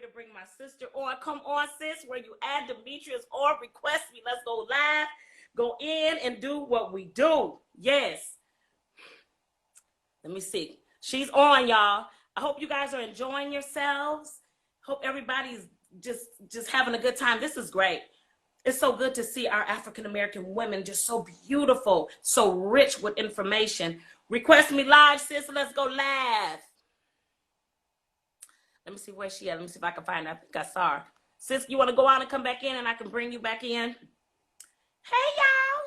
to bring my sister on. Come on, sis, where you add Demetria's or request me. Let's go live, go in and do what we do. Yes. Let me see. She's on, y'all. I hope you guys are enjoying yourselves. Hope everybody's just having a good time. This is great. It's so good to see our African-American women just so beautiful, so rich with information. Request me live, sis. Let's go live. Let me see where she at. Let me see if I can find her. I think I saw her. Sis, you want to go out and come back in and I can bring you back in? Hey, y'all.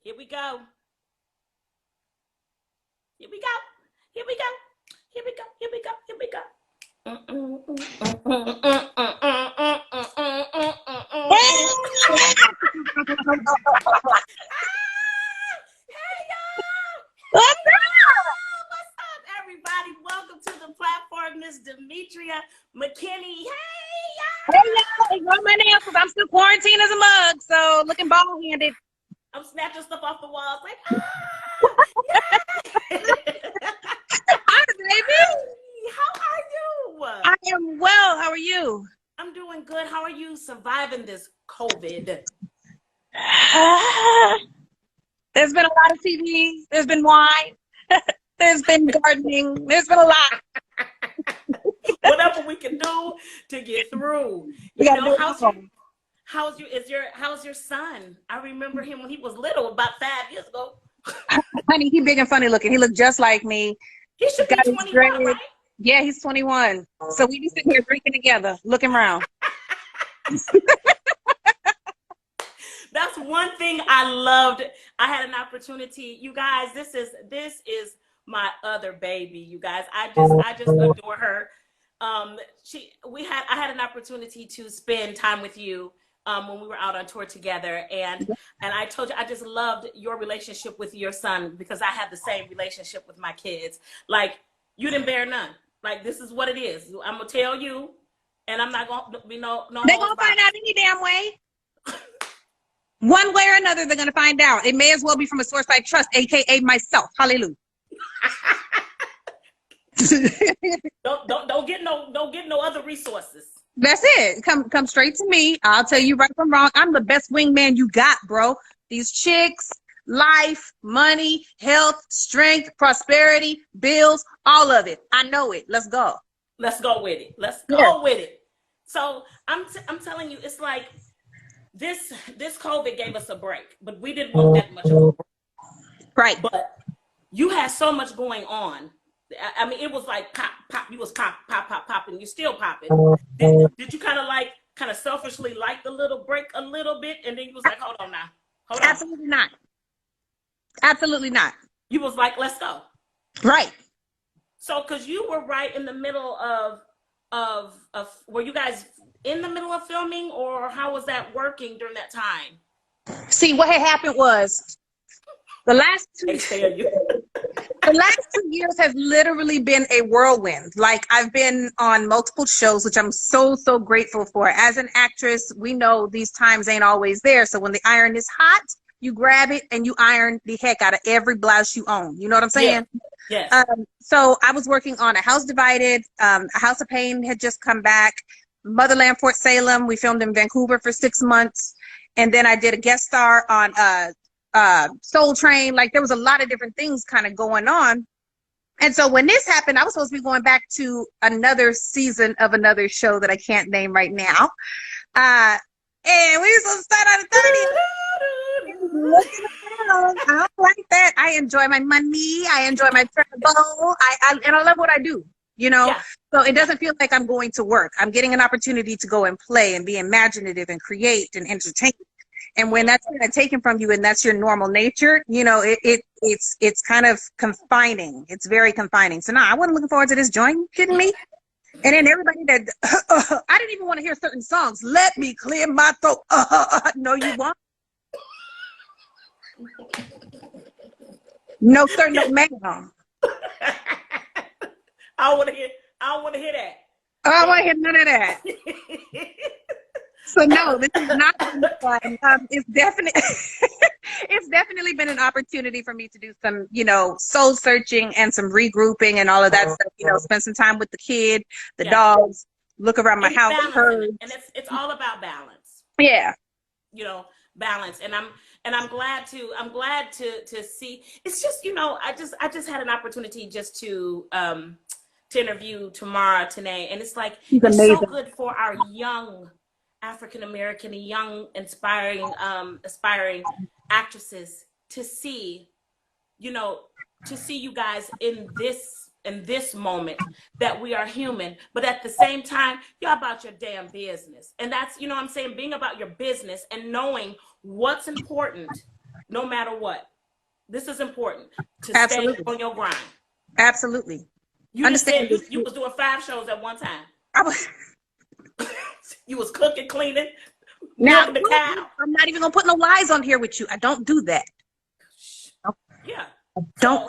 Here we go. Here we go. Here we go. Here we go. Here we go. Here we go. Hey, y'all. What's up, everybody? Welcome to the platform, Miss Demetria Mckinney. Hey, y'all. Hey, y'all. Ignore my nails because I'm still quarantined as a mug, so looking bald-handed. I'm snatching stuff off the walls like, Hi, baby. How are you? I am well. How are you? I'm doing good. How are you surviving this COVID? There's been a lot of TV. There's been wine. There's been gardening. There's been a lot. Whatever we can do to get through. You know, how's your son? I remember him when he was little, about 5 years ago. Honey, he big and funny looking. He looked just like me. He should be 21, right? Yeah, he's 21. So we be sitting here drinking together, looking around. That's one thing I loved. I had an opportunity. You guys, this is my other baby. You guys, I just adore her. I had an opportunity to spend time with you when we were out on tour together, and I told you I just loved your relationship with your son because I have the same relationship with my kids. Like, you didn't bear none. Like, this is what it is. I'm gonna tell you, and I'm not gonna be no. They're gonna find out any damn way. One way or another, they're gonna find out. It may as well be from a source I trust, aka myself. Hallelujah. don't get no other resources. That's it. Come straight to me. I'll tell you right from wrong. I'm the best wingman you got, bro. These chicks, life, money, health, strength, prosperity, bills, all of it. I know it. Let's go. Let's go with it. Let's go with it. So I'm telling you, it's like this COVID gave us a break, but we didn't want that much of a break. Right. But you had so much going on. I mean, it was like pop, pop. You was pop, and you still popping. Did you kind of selfishly like the little break a little bit, and then you was like, hold on now, hold on. Absolutely not. Absolutely not. You was like, let's go. Right. So, because you were right in the middle of were you guys in the middle of filming, or how was that working during that time? See, what had happened was the last 2 years has literally been a whirlwind. Like, I've been on multiple shows, which I'm so grateful for. As an actress, we know these times ain't always there. So when the iron is hot, you grab it and you iron the heck out of every blouse you own. You know what I'm saying? Yes. So I was working on A House Divided. A House of Payne had just come back. Motherland, Fort Salem. We filmed in Vancouver for 6 months. And then I did a guest star on Soul Train. Like, there was a lot of different things kind of going on. And so when this happened, I was supposed to be going back to another season of another show that I can't name right now. And we were supposed to start on the 30th. I don't like that. I enjoy my money. I enjoy my travel. And I love what I do, you know? Yeah. So it doesn't feel like I'm going to work. I'm getting an opportunity to go and play and be imaginative and create and entertain. And when that's kind of taken from you and that's your normal nature, you know, it's kind of confining. It's very confining. So I wasn't looking forward to this joint. You kidding me? And then everybody that, I didn't even want to hear certain songs. Let me clear my throat. No, you won't. No, sir, no, ma'am. I don't want to hear that. I don't want to hear none of that. So no, this is not fun. It's definitely It's definitely been an opportunity for me to do some, soul searching and some regrouping and all of that stuff. Spend some time with the kid, the Yeah. dogs, look around my And house. balancing it. And it's all about balance. Yeah. Balance. And I'm glad to see. It's just, I just had an opportunity just to interview Tamara Tunie, and it's like She's it's amazing. so good for our young African American, young aspiring actresses to see, to see you guys in this moment, that we are human, but at the same time, you're about your damn business. And that's, what I'm saying, being about your business and knowing what's important, no matter what. This is important to Absolutely. stay on your grind. Absolutely. You just said you was doing 5 shows at one time. You was cooking, cleaning, milking the cow. I'm not even gonna put no lies on here with you. I don't do that. Yeah. I don't.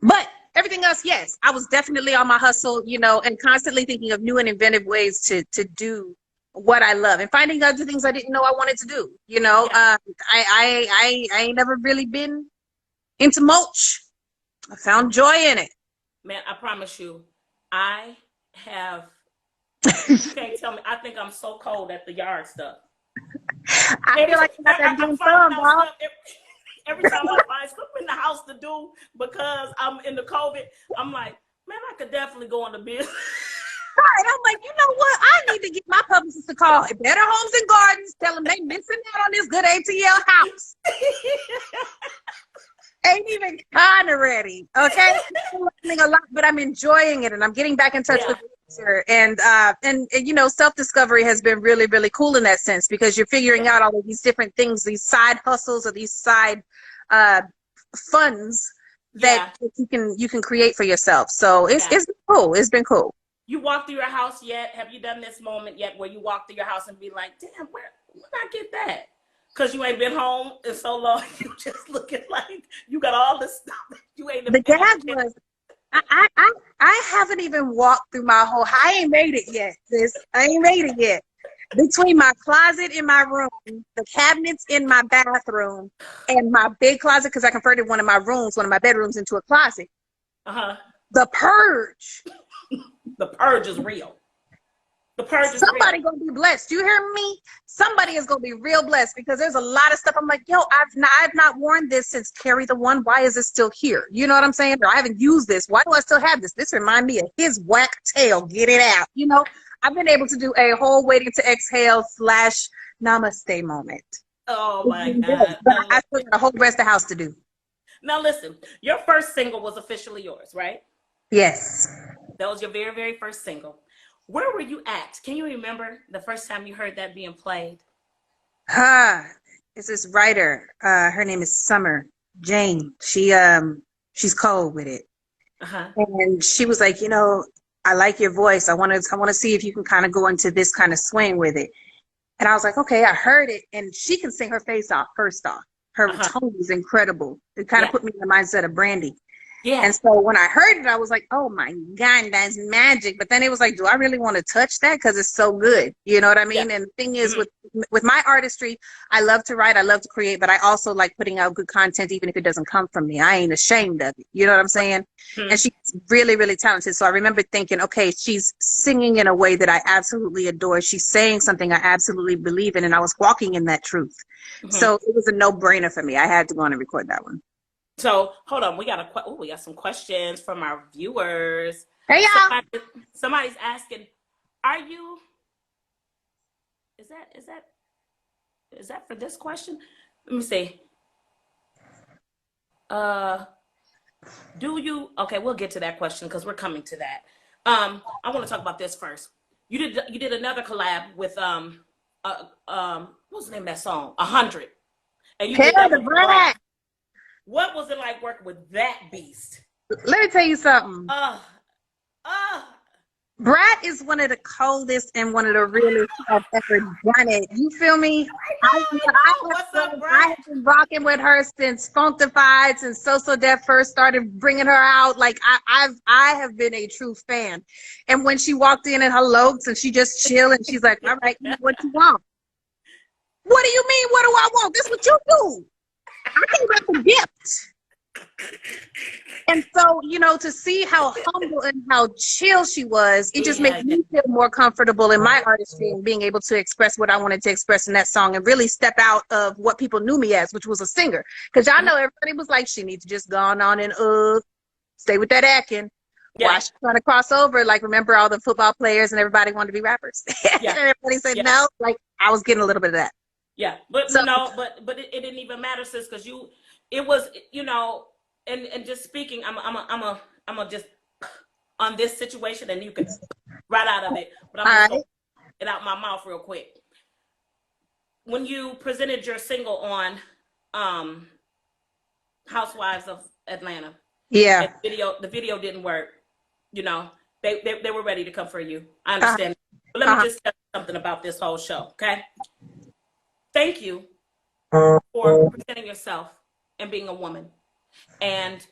But everything else, yes, I was definitely on my hustle, and constantly thinking of new and inventive ways to do what I love and finding other things I didn't know I wanted to do. Yeah. I ain't never really been into mulch. I found joy in it. Man, I promise you, I have. You can't tell me. I think I'm so cold at the yard stuff. I feel like I'm doing fun, dog. Every time I find stuff in the house to do because I'm in the COVID, I'm like, man, I could definitely go on the business. Right. I'm like, you know what? I need to get my publicist to call Better Homes and Gardens, tell them they missing out on this good ATL house. Ain't even kind of ready. Okay. I'm learning a lot, but I'm enjoying it, and I'm getting back in touch with nature. And self-discovery has been really, really cool in that sense, because you're figuring out all of these different things, these side hustles or these side funds that you can create for yourself. So it's been cool. It's been cool. You walked through your house yet? Have you done this moment yet where you walk through your house and be like, damn, where did I get that? Because you ain't been home in so long, you just looking like you got all this stuff. You ain't. The gag was, I haven't even walked through my whole. I ain't made it yet, sis. I ain't made it yet. Between my closet in my room, the cabinets in my bathroom, and my big closet, because I converted one of my bedrooms into a closet. The purge. The purge is real. The purge is Somebody real. gonna be blessed. You hear me? Somebody is gonna be real blessed, because there's a lot of stuff. I'm like, yo, I've not worn this since Carry the One. Why is it still here? You know what I'm saying? Or I haven't used this. Why do I still have this? This reminds me of his whack tail. Get it out. I've been able to do a whole waiting to exhale / namaste moment. Oh my God. But I still got a whole rest of the house to do. Now listen, your first single was officially yours, right? Yes. That was your very, very first single. Where were you at? Can you remember the first time you heard that being played? It's this writer. Her name is Summer Jane. She's cold with it. And she was like, I like your voice. I want to see if you can kind of go into this kind of swing with it. And I was like, okay, I heard it. And she can sing her face off, first off. Her tone is incredible. It kind of put me in the mindset of Brandy. Yeah. And so when I heard it, I was like, oh my God, that's magic. But then it was like, do I really want to touch that? Because it's so good. You know what I mean? Yeah. And the thing is, with my artistry, I love to write, I love to create, but I also like putting out good content, even if it doesn't come from me. I ain't ashamed of it. You know what I'm saying? And she's really, really talented. So I remember thinking, okay, she's singing in a way that I absolutely adore. She's saying something I absolutely believe in, and I was walking in that truth. So it was a no-brainer for me. I had to go on and record that one. So hold on, we got some questions from our viewers. Hey y'all! Somebody's asking, are you? Is that for this question? Let me see. Do you? Okay, we'll get to that question because we're coming to that. I want to talk about this first. You did another collab with what's the name of that song? 100. And you did that with Brat. What was it like working with that beast? Let me tell you something. Brat is one of the coldest and one of the realest I've ever done it. You feel me? What's up, Brat? I have been rocking with her since Funkified, since So Def first started bringing her out. Like I have been a true fan. And when she walked in her looks and she just chill and she's like, all right, what you want? What do you mean? What do I want? This is what you do. I came up a gift. And so, you know, to see how humble and how chill she was, it just made me feel more comfortable in my artistry and being able to express what I wanted to express in that song and really step out of what people knew me as, which was a singer. Because y'all know everybody was like, she needs to just go on and stay with that acting. Yeah. Why she trying to cross over? Like, remember all the football players and everybody wanted to be rappers? Yeah. And everybody said no. Like, I was getting a little bit of that. Yeah, but so, no, but it didn't even matter, sis, because it was, you know. And just speaking, I'm a just on this situation, and you can right out of it. But I'm gonna get it out my mouth real quick. When you presented your single on Housewives of Atlanta, yeah, the video didn't work. You know, they were ready to come for you. I understand. But let me just tell you something about this whole show, okay? Thank you for presenting yourself and being a woman. And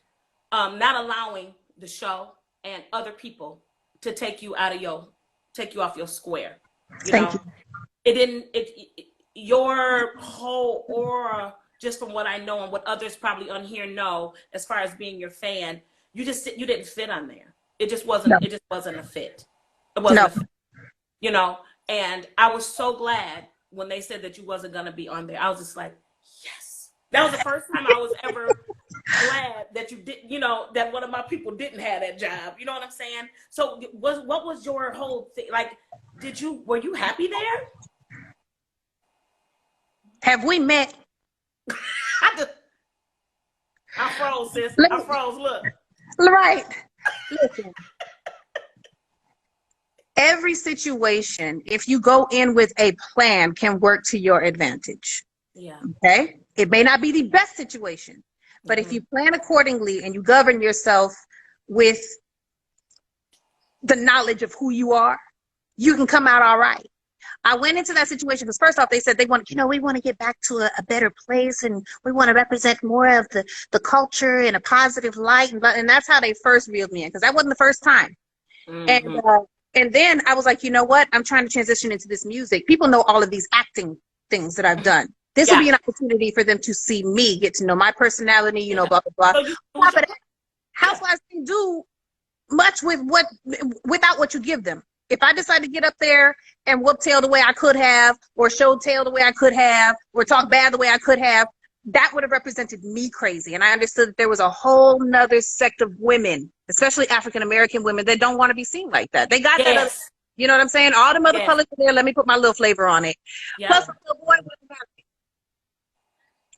not allowing the show and other people to take you off your square. Thank you. Your whole aura, just from what I know and what others probably on here know, as far as being your fan, you didn't fit on there. It just wasn't. No. It just wasn't a fit. It wasn't. No. A fit, you know. And I was so glad when they said that you wasn't gonna be on there. I was just like, yes. That was the first time I was ever glad that you did, you know, that one of my people didn't have that job. You know what I'm saying? So what was your whole thing? Like, were you happy there? Have we met? I froze, sis. I froze, look. Right. Listen. Every situation, if you go in with a plan, can work to your advantage. Yeah. Okay? It may not be the best situation, but if you plan accordingly and you govern yourself with the knowledge of who you are, you can come out all right. I went into that situation because first off, they said we want to get back to a better place and we want to represent more of the culture in a positive light. And that's how they first reeled me in, because that wasn't the first time. Mm-hmm. And then I was like, you know what? I'm trying to transition into this music. People know all of these acting things that I've done. This will be an opportunity for them to see me, get to know my personality, you know, blah, blah, blah. So Housewives can do much without what you give them. If I decide to get up there and whoop tail the way I could have, or show tail the way I could have, or talk bad the way I could have, that would have represented me crazy. And I understood that there was a whole nother sect of women, especially African-American women, that don't want to be seen like that. They got that other, you know what I'm saying? All the other colors are there. Let me put my little flavor on it. Yeah. Plus, the little boy wasn't happy.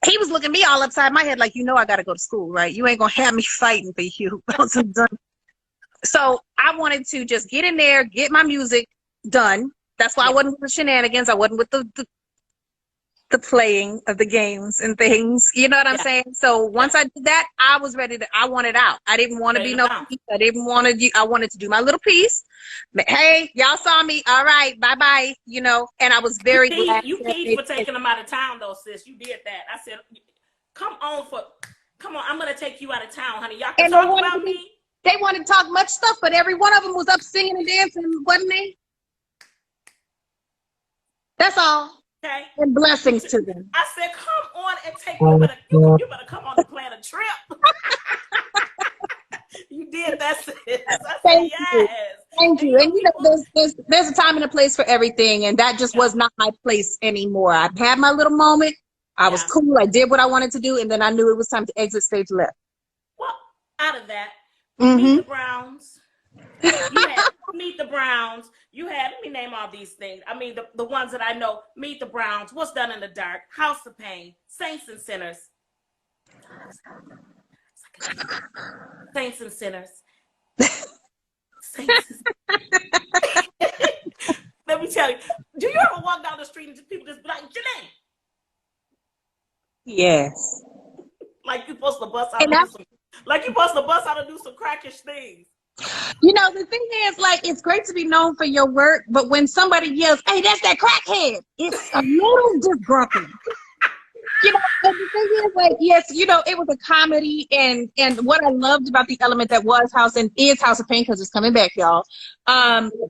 He was looking me all upside my head like, you know, I got to go to school, right? You ain't going to have me fighting for you. So I wanted to just get in there, get my music done. That's why I wasn't with the shenanigans. I wasn't with the playing of the games and things. You know what I'm saying? So once I did that, I was ready I wanted out. I didn't want to be no piece. I wanted to do my little piece. Hey, y'all saw me. All right, bye-bye. You know, and I was very glad. You peeved for taking them out of town, though, sis. You did that. I said, come on, I'm going to take you out of town, honey. Y'all can talk about me. They wanted to talk much stuff, but every one of them was up singing and dancing, wasn't they? That's all. Okay. And blessings to them. I said, come on and take you better come on and plan a trip. You did that, sis. Thank you. Thank you. And you know, there's a time and a place for everything, and that just was not my place anymore. I had my little moment. I was cool. I did what I wanted to do, and then I knew it was time to exit stage left. Well, out of that, Meet the Browns. You had Meet the Browns. You had, let me name all these things. I mean, the ones that I know. Meet the Browns, What's Done in the Dark, House of Payne, Saints and Sinners. Saints and Sinners. Saints and Sinners. Let me tell you, do you ever walk down the street and just people just be like, Janae? Yes. Like you're supposed to bust out and do some crackish things. You know, the thing is, like, it's great to be known for your work, but when somebody yells, hey, that's that crackhead, it's a little just grumpy. You know, and the thing is, like, yes, you know, it was a comedy, and what I loved about the element that was House and is House of Pain, because it's coming back, y'all,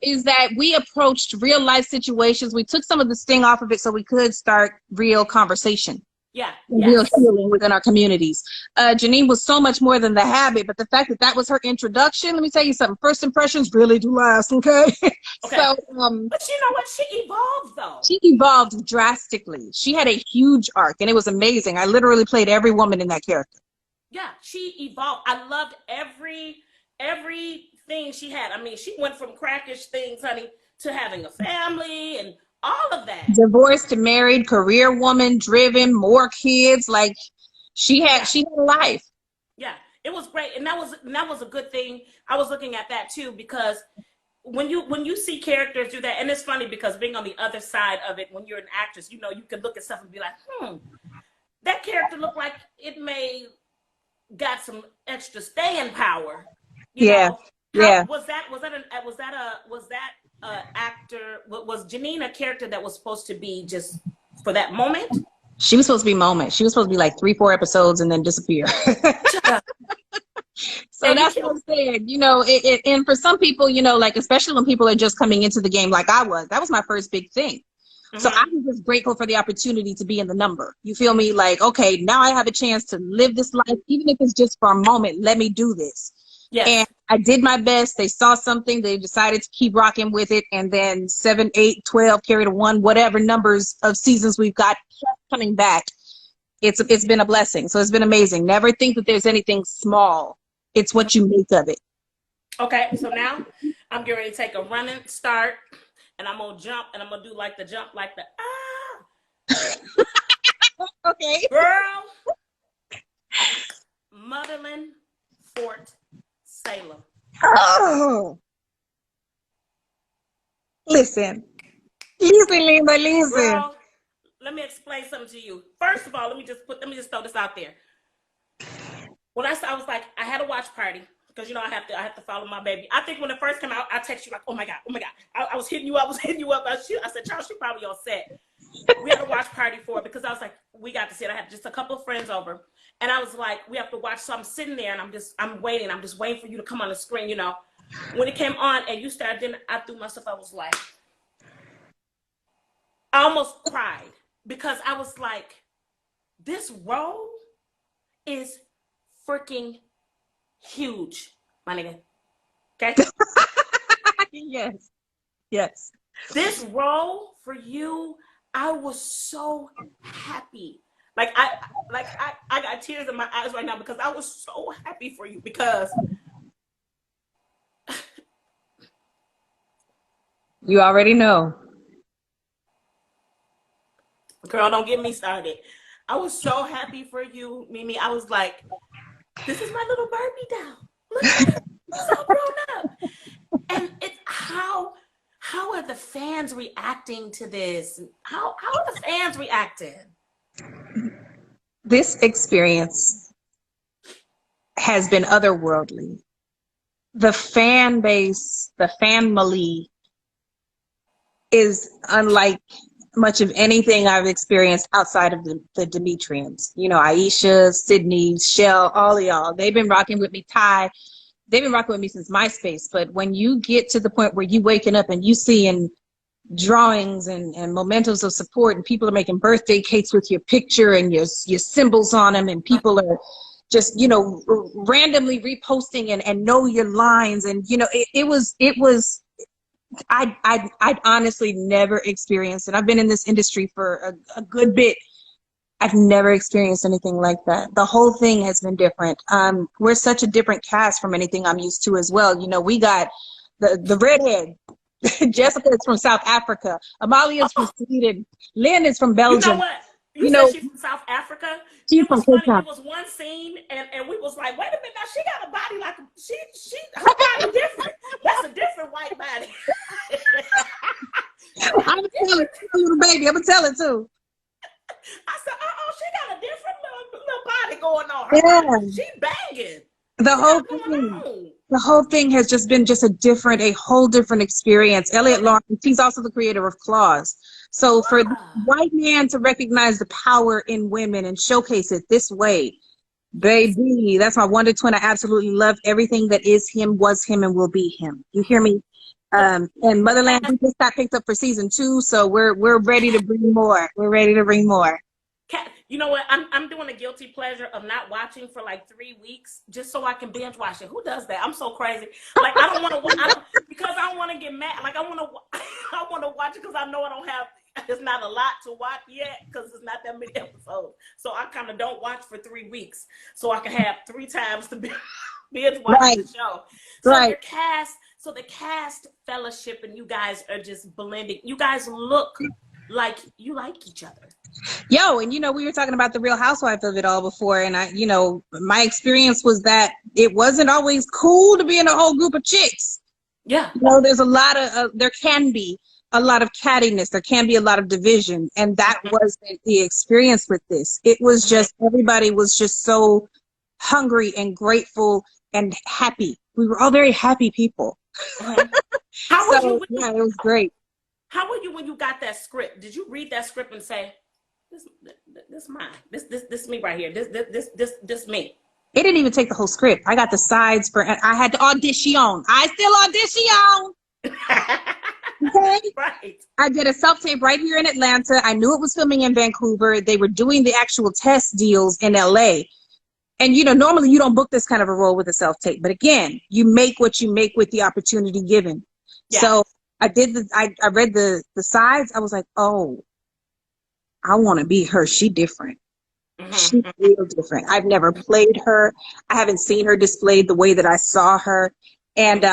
is that we approached real life situations. We took some of the sting off of it so we could start real conversation. Yeah. Real Yes. healing within our communities. Janine was so much more than The Habit, but the fact that that was her introduction, let me tell you something. First impressions really do last, okay? Okay. So, But you know what? She evolved though. she evolved drastically. She had a huge arc, and it was amazing. I literally played every woman in that character. Yeah, she evolved. I loved everything she had. I mean, she went from crackish things, honey, to having a family and all of that. Divorced to married, career woman, driven, more kids. Like Yeah. she had a life. Yeah, it was great, and that was a good thing. I was looking at that too because when you see characters do that, and it's funny because being on the other side of it, when you're an actress, you know, you can look at stuff and be like, that character looked like it may got some extra staying power. You Yeah, know, yeah. was that actor? Was Janine a character that was supposed to be just for that moment? She was supposed to be moment. She was supposed to be like 3-4 episodes and then disappear. So And you that's what I'm saying. You know, and for some people, you know, like especially when people are just coming into the game, like I was, that was my first big thing. So Mm-hmm. I'm just grateful for the opportunity to be in the number. You feel me? Like, okay, now I have a chance to live this life, even if it's just for a moment. Let me do this. Yes. And I did my best. They saw something. They decided to keep rocking with it. And then 7, 8, 12, carry to 1, whatever numbers of seasons we've got coming back. It's been a blessing. So it's been amazing. Never think that there's anything small. It's what you make of it. Okay, so now I'm getting ready to take a running start, and I'm gonna jump, and I'm gonna do like the jump, like the Okay. girl, Motherland, Fort Salem. Oh. Listen, Linda, listen. Girl, let me explain something to you. First of all, let me just throw this out there. When I was like, I had a watch party because you know I have to follow my baby. I think when it first came out, I text you like, oh my god. I was hitting you up. I said, Charles, she probably all set. We had a watch party for it because I was like, we got to sit. I had just a couple of friends over, and I was like, we have to watch. So I'm sitting there and I'm waiting. I'm just waiting for you to come on the screen. You know, when it came on and you started, then I threw myself. I was like, I almost cried because I was like, this role is freaking huge, my nigga. Okay? Yes. Yes. This role for you, I was so happy. Like I got tears in my eyes right now because I was so happy for you because You already know. girl, don't get me started. I was so happy for you, Mimi. I was like, this is my little Barbie doll. Look at her. She's so grown up. And it's how are the fans reacting to this? How are the fans reacting? This experience has been otherworldly. The fan base, the family is unlike much of anything I've experienced outside of the Demetrians. You know, Aisha, Sydney, Shell, all of y'all. They've been rocking with me. Ty, they've been rocking with me since MySpace. But when you get to the point where you waking up and you seeing drawings and mementos of support, and people are making birthday cakes with your picture and your symbols on them, and people are just, you know, randomly reposting and know your lines, and you know, it was I'd honestly never experienced it. I've been in this industry for a good bit. I've never experienced anything like that. The whole thing has been different. We're such a different cast from anything I'm used to as well. You know, we got the redhead. Jessica is from South Africa. Amalia is from Sweden. Lynn is from Belgium. You know what? You You said know, she's from South Africa. she's It from was Cape funny. Town. It was one scene, and we was like, wait a minute, now she got a body like her body different. That's a different white body. I'm gonna tell it, little baby. I'm gonna tell it too. I said, she got a different little body going on. Yeah. Body, she banging. The whole What's thing. going on? The whole thing has just been a whole different experience. Elliot Lawrence, he's also the creator of Claws. So for the Yeah. white man to recognize the power in women and showcase it this way, baby, that's my wonder twin. I absolutely love everything that is him, was him, and will be him. You hear me? And Motherland, we just got picked up for season 2, so we're ready to bring more. We're ready to bring more. You know what? I'm doing a guilty pleasure of not watching for like 3 weeks just so I can binge watch it. Who does that? I'm so crazy. Like I don't want to, because I don't want to get mad. Like I want to, I want to watch it because I know I don't have. It's not a lot to watch yet because it's not that many episodes. So I kind of don't watch for 3 weeks so I can have 3 times to binge watch the show. So your cast, so the cast fellowship and you guys are just blending. You guys look like you like each other. Yo, and we were talking about the Real Housewife of it all before, and my experience was that it wasn't always cool to be in a whole group of chicks. Yeah. There's a lot of, there can be a lot of cattiness, there can be a lot of division, and that wasn't the experience with this. It was just, everybody was just so hungry and grateful and happy. We were all very happy people. How were you? Yeah, it was great. How were you when you got that script? Did you read that script and say, this mine, this me right here, this me? It didn't even take the whole script. I got the sides for, I had to audition. I still audition. Okay? Right. I did a self-tape right here in Atlanta. I knew it was filming in Vancouver. They were doing the actual test deals in LA. And normally you don't book this kind of a role with a self-tape. But again, you make what you make with the opportunity given. Yeah. So I did I read the sides. I was like, oh, I want to be her. She different. She's real different. I've never played her. I haven't seen her displayed the way that I saw her. And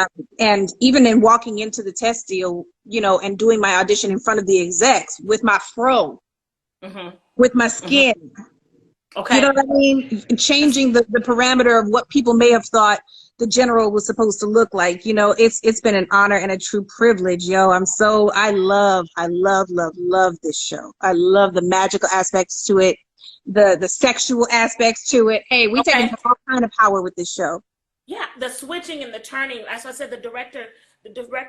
even in walking into the test deal, and doing my audition in front of the execs with my fro, with my skin, okay, you know what I mean? Changing the parameter of what people may have thought the general was supposed to look like. It's been an honor and a true privilege, yo. I love this show. I love the magical aspects to it, the sexual aspects to it. Hey, we taking all kind of power with this show. Yeah, the switching and the turning. As I said, the director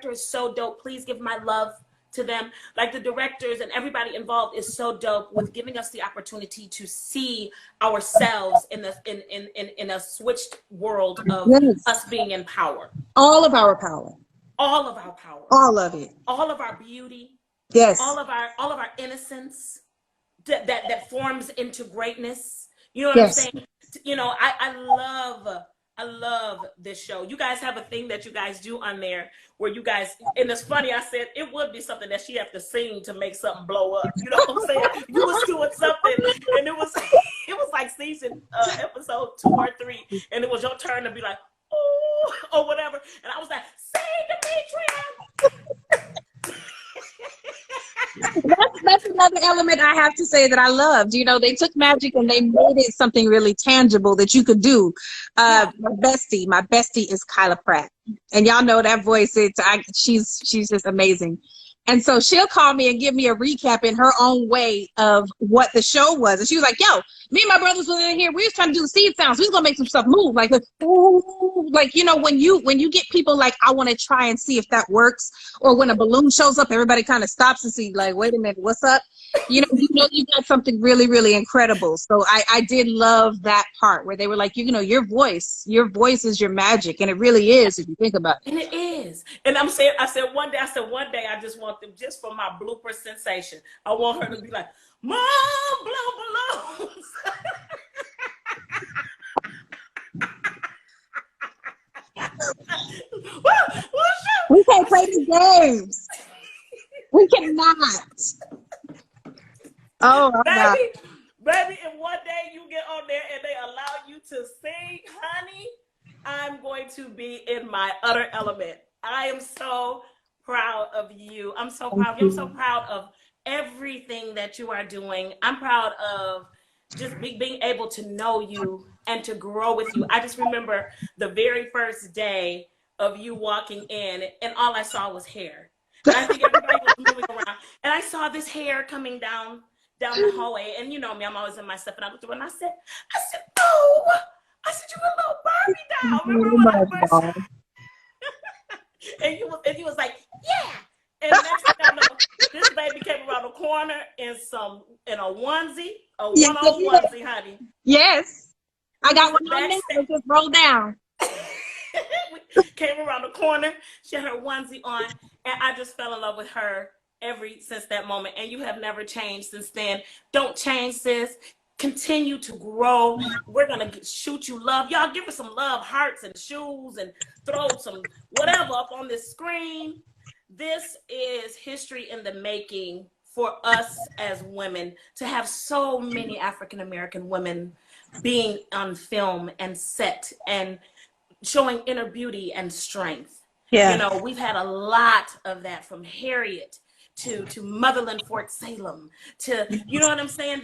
is so dope. Please give my love to them. Like the directors and everybody involved is so dope with giving us the opportunity to see ourselves in a switched world of us being in power. All of our power. All of our power. All of it. All of our beauty. Yes. All of our innocence that forms into greatness. You know what I'm saying? I love this show. You guys have a thing that you guys do on there where you guys, and it's funny, I said it would be something that she have to sing to make something blow up. You know what I'm saying? You was doing something and it was like season episode 2 or 3, and it was your turn to be like, oh, or whatever. And I was like, say Demetria. That's another element I have to say that I loved. They took magic and they made it something really tangible that you could do. My bestie is Kyla Pratt, and y'all know that voice. She's just amazing. And so she'll call me and give me a recap in her own way of what the show was. And she was like, yo, me and my brothers were in here. We was trying to do the seed sounds. We was going to make some stuff move. Like, ooh, like, when you get people like, I want to try and see if that works. Or when a balloon shows up, everybody kind of stops and see like, wait a minute, what's up? You got something really, really incredible. So I did love that part where they were like, your voice is your magic. And it really is, if you think about it. And it is. And I said one day, I just want them just for my blooper sensation. I want her to be like, Mom, blow balloons. We can't play these games. We cannot. Oh my God. Baby, if one day you get on there and they allow you to sing, honey, I'm going to be in my utter element. I am so proud of you. I'm so proud of you. I'm so proud of everything that you are doing. I'm proud of just being able to know you and to grow with you. I just remember the very first day of you walking in, and all I saw was hair. And I think everybody was moving around, and I saw this hair coming down the hallway. And you know me, I'm always in my stuff, and I looked around and I said, oh, I said, you a little Barbie doll. Remember when I first? and you was like, yeah. And next thing I know, This baby came around the corner in a onesie, a Yes, one-on onesie, honey. yes. I got one on Backstage. now. Just roll down. We came around the corner. She had her onesie on, and I just fell in love with her since that moment. And you have never changed since then. Don't change, sis. Continue to grow. We're gonna shoot you love. Y'all give us some love, hearts and shoes, and throw some whatever up on this screen. This is history in the making for us as women to have so many African American women being on film and set and showing inner beauty and strength. Yeah. You know, we've had a lot of that, from Harriet to Motherland Fort Salem to, you know what I'm saying?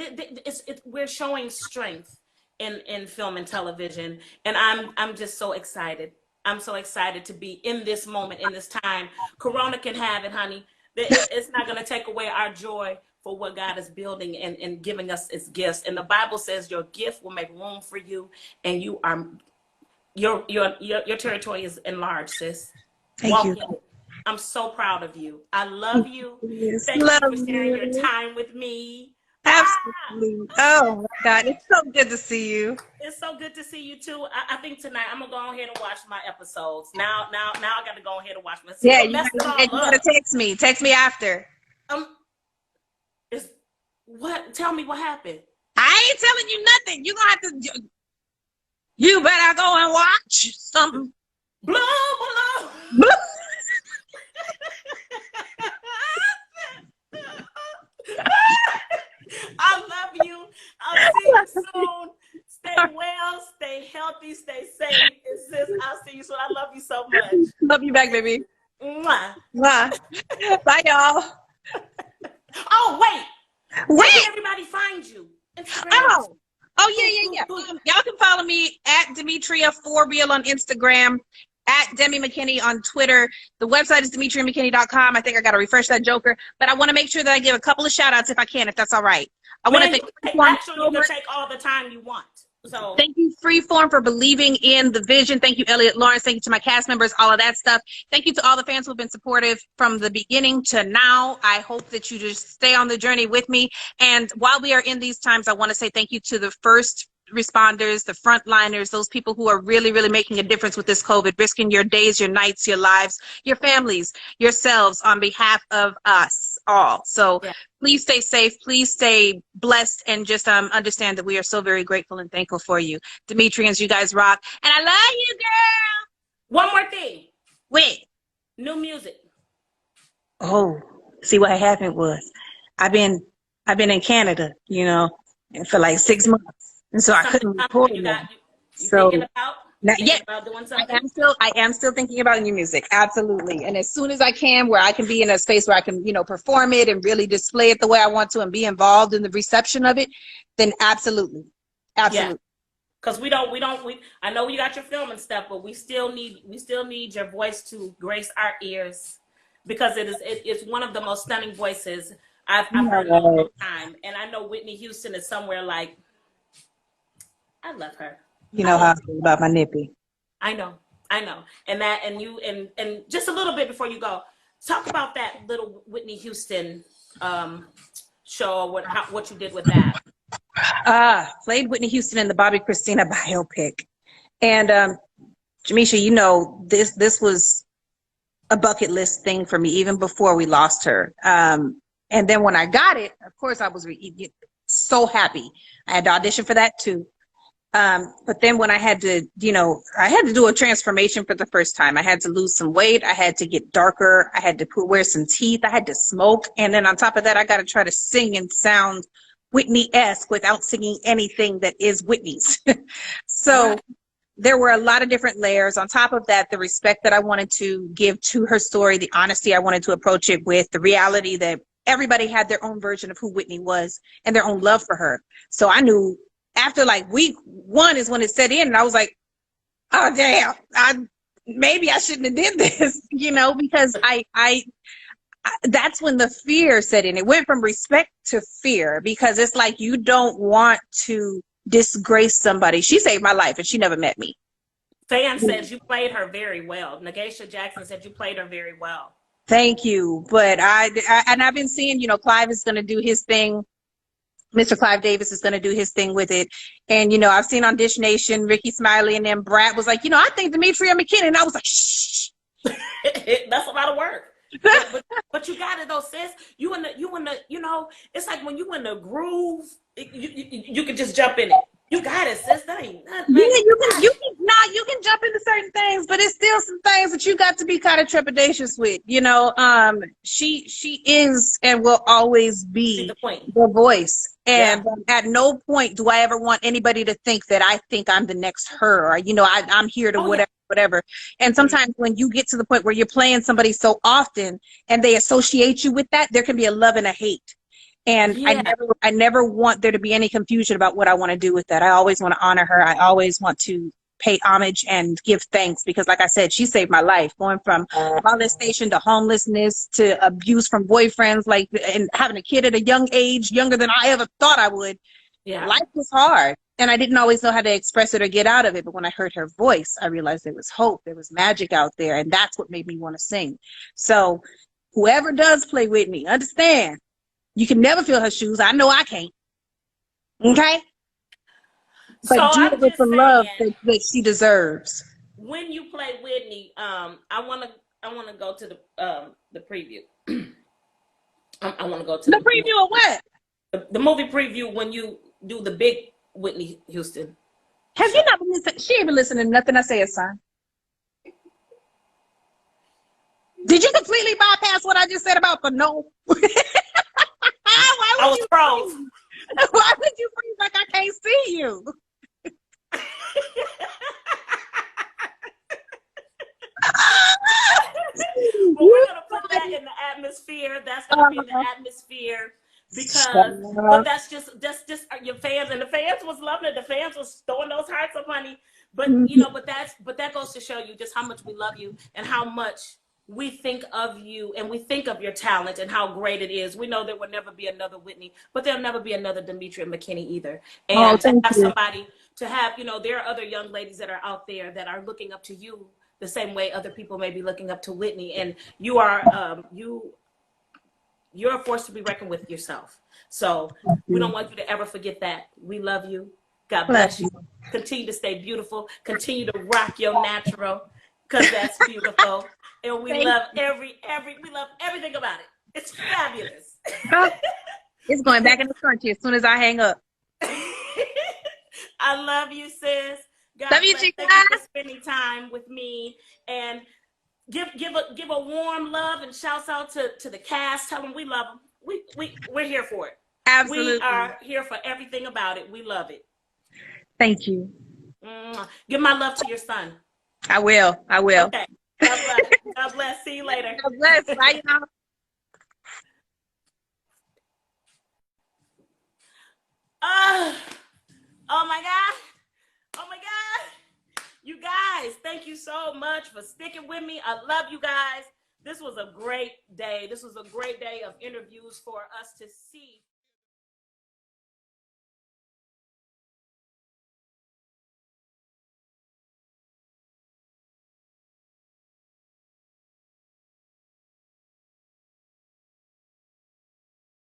We're showing strength in film and television, and I'm just so excited. I'm so excited to be in this moment, in this time. Corona can have it, honey. It's not going to take away our joy for what God is building and giving us as gifts. And the Bible says your gift will make room for you, and your territory is enlarged, sis. Thank you. I'm so proud of you. I love you. Yes, Thank you for sharing your time with me. Absolutely. Oh my God, it's so good to see you. It's so good to see you too. I think tonight I'm gonna go ahead and watch my episodes. Now I gotta go ahead and watch my. Yeah, you gotta text me. Text me after. Tell me what happened. I ain't telling you nothing. You gonna have to. You better go and watch something. Blah blah. Blah. I love you. I'll see you soon. Stay well, stay healthy, stay safe. Sis, I'll see you soon. I love you so much. Love you back, baby. Mwah. Mwah. Bye, y'all. Oh, wait. Where can everybody find you? Instagram. Yeah. Y'all can follow me at Demetria for real on Instagram, at Demi McKinney on Twitter. The website is DemetriaMckinney.com. I think I got to refresh that joker, but I want to make sure that I give a couple of shout outs if I can, if that's all right. I want to thank actually you can take all the time you want. So thank you, Freeform, for believing in the vision. Thank you, Elliot Lawrence. Thank you to my cast members, all of that stuff. Thank you to all the fans who have been supportive from the beginning to now. I hope that you just stay on the journey with me. And while we are in these times, I want to say thank you to the first responders, the frontliners, those people who are really, really making a difference with this COVID, risking your days, your nights, your lives, your families, yourselves on behalf of us all. So yeah. Please stay safe, please stay blessed, and just understand that we are so very grateful and thankful for you. Demetrians, you guys rock. And I love you, girl. One more thing. Wait. New music. Oh, see what happened was I've been in Canada, you know, for like 6 months. And so I couldn't record it. So thinking about? Not yet. About doing something? I am still thinking about new music. Absolutely. And as soon as I can, where I can be in a space where I can, you know, perform it and really display it the way I want to and be involved in the reception of it, then absolutely. Absolutely. Because I know you got your film and stuff, but we still need your voice to grace our ears, because it's one of the most stunning voices I've heard in a long time. And I know Whitney Houston is somewhere like, I love her. You know how I feel about my nippy. I know. And just a little bit before you go, talk about that little Whitney Houston show, what you did with that. Played Whitney Houston in the Bobby Christina biopic. And Jamisha, you know, this was a bucket list thing for me even before we lost her. And then when I got it, of course I was so happy. I had to audition for that too. But then when I had to, you know, I had to do a transformation for the first time. I had to lose some weight. I had to get darker. I had to wear some teeth. I had to smoke. And then on top of that, I got to try to sing and sound Whitney-esque without singing anything that is Whitney's. So there were a lot of different layers. On top of that, the respect that I wanted to give to her story, the honesty I wanted to approach it with, the reality that everybody had their own version of who Whitney was and their own love for her. So I knew after like week 1 is when it set in, and I was like, oh damn, maybe I shouldn't have did this, you know, because I that's when the fear set in. It went from respect to fear, because it's like you don't want to disgrace somebody. She saved my life and she never met me. Fan says you played her very well. Nagesha Jackson said you played her very well. Thank you. But and I've been seeing, you know, Clive is going to do his thing. Mr. Clive Davis is going to do his thing with it. And, you know, I've seen on Dish Nation, Ricky Smiley, and then Brat was like, you know, I think Demetria Mckinney. And I was like, shh. That's a lot of work. But you got it though, sis. You in the, you know, it's like when you in the groove, you can just jump in it. You got it, sis. That ain't nothing. Yeah, you can jump into certain things, but it's still some things that you got to be kind of trepidatious with. You know, she is and will always See be the point. the voice. And Yeah. at no point do I ever want anybody to think that I think I'm the next her, or, you know, I'm here to Oh yeah. whatever. And sometimes when you get to the point where you're playing somebody so often and they associate you with that, there can be a love and a hate. And Yeah. I never want there to be any confusion about what I want to do with that. I always want to honor her. I always want to pay homage and give thanks because, like I said, she saved my life, going from molestation to homelessness to abuse from boyfriends, like, and having a kid at a young age, younger than I ever thought I would. Yeah. Life was hard, and I didn't always know how to express it or get out of it. But when I heard her voice, I realized there was hope, there was magic out there, and that's what made me want to sing. So whoever does play Whitney, understand, you can never fill her shoes. I know I can't. Okay? So But do I'm it with just the love saying, that she deserves. when you play Whitney, I wanna go to the preview. I want to go to The preview of what? the movie preview when you do the big Whitney Houston Have show. you not been listening? She ain't been listening to nothing I say, son. Did you completely bypass what I just said about the no? Why I would was you froze. freeze? Why would you freeze like I can't see you? Well, we're gonna put that in the atmosphere. That's gonna be in the atmosphere because, but that's just your fans, and the fans was loving it. The fans was throwing those hearts up, honey. But you know, but that goes to show you just how much we love you and how much we think of you and we think of your talent and how great it is. We know there will never be another Whitney, but there'll never be another Demetria Mckinney either. Oh, And to thank have you. somebody, to have, you know, there are other young ladies that are out there that are looking up to you the same way other people may be looking up to Whitney. And you are, you're a force to be reckoned with yourself. So we don't want you to ever forget that. We love you. God bless you. Continue to stay beautiful. Continue to rock your natural, because that's beautiful. And we love we love everything about it. It's fabulous. It's going back in the country as soon as I hang up. I love you, sis. God Love you, bless. Chica. Thank you for spending time with me. And give a warm love and shouts out to the cast. Tell them we love them. We're here for it. Absolutely. We are here for everything about it. We love it. Thank you. Give my love to your son. I will. I will. Okay. God bless. God bless. See you later. God bless. Bye, y'all. Oh my God. Oh my God. You guys, thank you so much for sticking with me. I love you guys. This was a great day. This was a great day of interviews for us to see.